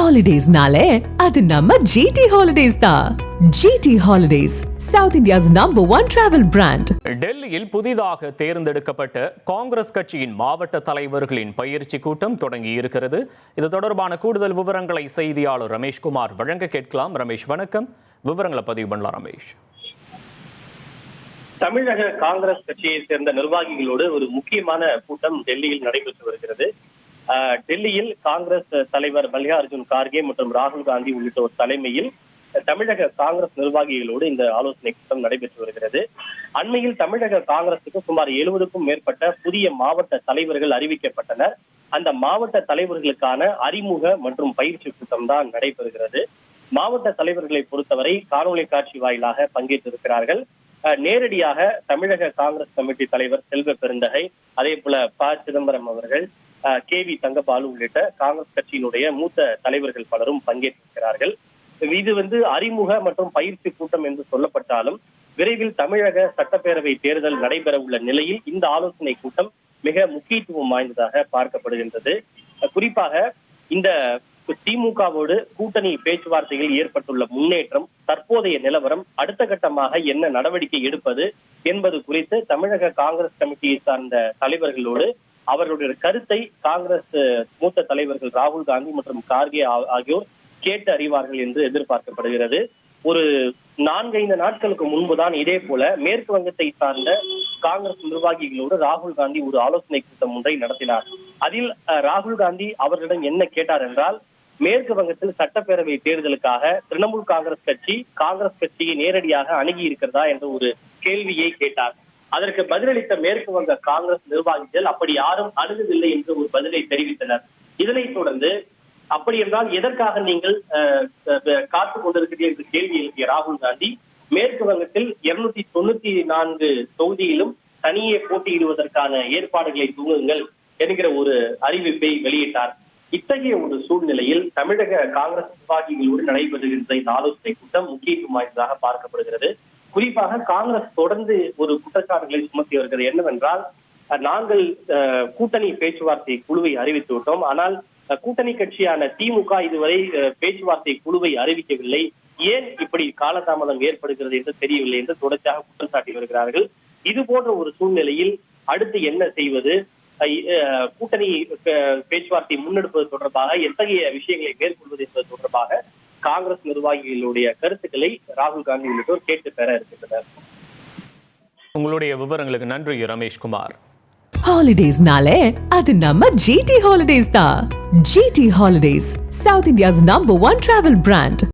ஹாலிடேஸ்னாலே அது நம்ம ஜிடி ஹாலிடேஸ் தான். GT holidays, South India's number 1 travel brand. டெல்லியில் புதிதாக தேர்ந்தெடுக்கப்பட்ட காங்கிரஸ் கட்சியின் மாவட்ட தலைவர்களின் பயிற்சி கூட்டம் தொடங்கி இருக்கிறது. இது தொடர்பான கூடுதல் விவரங்களை செய்தியாளர் ரமேஷ்குமார் வழங்க கேட்கலாம். ரமேஷ், வணக்கம். விவரங்களை பதிவு பண்ணலாம். ரமேஷ், தமிழக காங்கிரஸ் கட்சியை சேர்ந்த நிர்வாகிகளோடு ஒரு முக்கியமான கூட்டம் டெல்லியில் நடைபெற்று வருகிறது. டெல்லியில் காங்கிரஸ் தலைவர் மல்லிகார்ஜுன் கார்கே மற்றும் ராகுல் காந்தி உள்ளிட்டோர் தலைமையில் தமிழக காங்கிரஸ் நிர்வாகிகளோடு இந்த ஆலோசனை கூட்டம் நடைபெற்று வருகிறது. அண்மையில் தமிழக காங்கிரசுக்கு சுமார் 70க்கும் மேற்பட்ட புதிய மாவட்ட தலைவர்கள் அறிவிக்கப்பட்டனர். அந்த மாவட்ட தலைவர்களுக்கான அறிமுக மற்றும் பயிற்சி கூட்டம் தான் நடைபெறுகிறது. மாவட்ட தலைவர்களை பொறுத்தவரை காணொலி காட்சி வாயிலாக பங்கேற்றிருக்கிறார்கள். நேரடியாக தமிழக காங்கிரஸ் கமிட்டி தலைவர் செல்வ பெருந்தகை, அதே போல ப. சிதம்பரம் அவர்கள், KV தங்கபாலு உள்ளிட்ட காங்கிரஸ் கட்சியினுடைய மூத்த தலைவர்கள் பலரும் பங்கேற்றிருக்கிறார்கள். இது அறிமுக மற்றும் பயிற்சி கூட்டம் என்று சொல்லப்பட்டாலும் விரைவில் தமிழக சட்டப்பேரவை தேர்தல் நடைபெற உள்ள நிலையில் இந்த ஆலோசனை கூட்டம் மிக முக்கியத்துவம் வாய்ந்ததாக பார்க்கப்படுகின்றது. குறிப்பாக இந்த திமுகவோடு கூட்டணி பேச்சுவார்த்தையில் ஏற்பட்டுள்ள முன்னேற்றம், தற்போதைய நிலவரம், அடுத்த கட்டமாக என்ன நடவடிக்கை எடுப்பது என்பது குறித்து தமிழக காங்கிரஸ் கமிட்டியை சார்ந்த தலைவர்களோடு அவர்களுடைய கருத்தை காங்கிரஸ் மூத்த தலைவர்கள் ராகுல் காந்தி மற்றும் கார்கே ஆகியோர் கேட்டு அறிவார்கள் என்று எதிர்பார்க்கப்படுகிறது. ஒரு 4-5 நாட்களுக்கு முன்புதான் இதே போல மேற்கு வங்கத்தை சார்ந்த காங்கிரஸ் நிர்வாகிகளோடு ராகுல் காந்தி ஒரு ஆலோசனை கூட்டம் ஒன்றை நடத்தினார். அதில் ராகுல் காந்தி அவர்களிடம் என்ன கேட்டார் என்றால், மேற்கு வங்கத்தில் சட்டப்பேரவை தேர்தலுக்காக திரிணாமுல் காங்கிரஸ் கட்சியை நேரடியாக அணுகி இருக்கிறதா என்ற ஒரு கேள்வியை கேட்டார். அதற்கு பதிலளித்த மேற்கு வங்க காங்கிரஸ் நிர்வாகிகள் அப்படி யாரும் அணுகவில்லை என்று ஒரு பதிலை தெரிவித்தனர். இதனைத் தொடர்ந்து, அப்படி என்றால் எதற்காக நீங்கள் காத்துக் கொண்டிருக்கிறீர்கள் என்று கேள்வி எழுப்பிய ராகுல் காந்தி, மேற்கு வங்கத்தில் 294 தொகுதியிலும் தனியே போட்டியிடுவதற்கான ஏற்பாடுகளை துவங்குங்கள் என்கிற ஒரு அறிவிப்பை வெளியிட்டார். இத்தகைய ஒரு சூழ்நிலையில் தமிழக காங்கிரஸ் நிர்வாகிகளோடு நடைபெறுகின்ற இந்த ஆலோசனை கூட்டம் முக்கியத்துவம் வாய்ந்ததாக பார்க்கப்படுகிறது. குறிப்பாக காங்கிரஸ் தொடர்ந்து ஒரு குற்றச்சாட்டுகளை சுமத்தி வருகிறது. என்னவென்றால், நாங்கள் கூட்டணி பேச்சுவார்த்தை குழுவை அறிவித்து விட்டோம், ஆனால் கூட்டணி கட்சியான திமுக இதுவரை பேச்சுவார்த்தை குழுவை அறிவிக்கவில்லை, ஏன் இப்படி காலதாமதம் ஏற்படுகிறது என்று தெரியவில்லை என்று தொடர்ச்சியாக குற்றம் சாட்டி வருகிறார்கள். இது போன்ற ஒரு சூழ்நிலையில் அடுத்து என்ன செய்வது, கூட்டணி பேச்சுவார்த்தை முன்னெடுப்பது தொடர்பாக எத்தகைய விஷயங்களை மேற்கொள்வது என்பது தொடர்பாக காங்கிரஸ் நிர்வாகிகளுடைய கருத்துக்களை ராகுல் காந்தி உள்ளிட்டோர் கேட்டு பெற இருக்கின்றனர். உங்களுடைய விவரங்களுக்கு நன்றி ரமேஷ்குமார். ஹாலிடேஸ்னாலே அது நம்ம ஜிடி ஹாலிடேஸ் தான். GT holidays, South India's number 1 travel brand.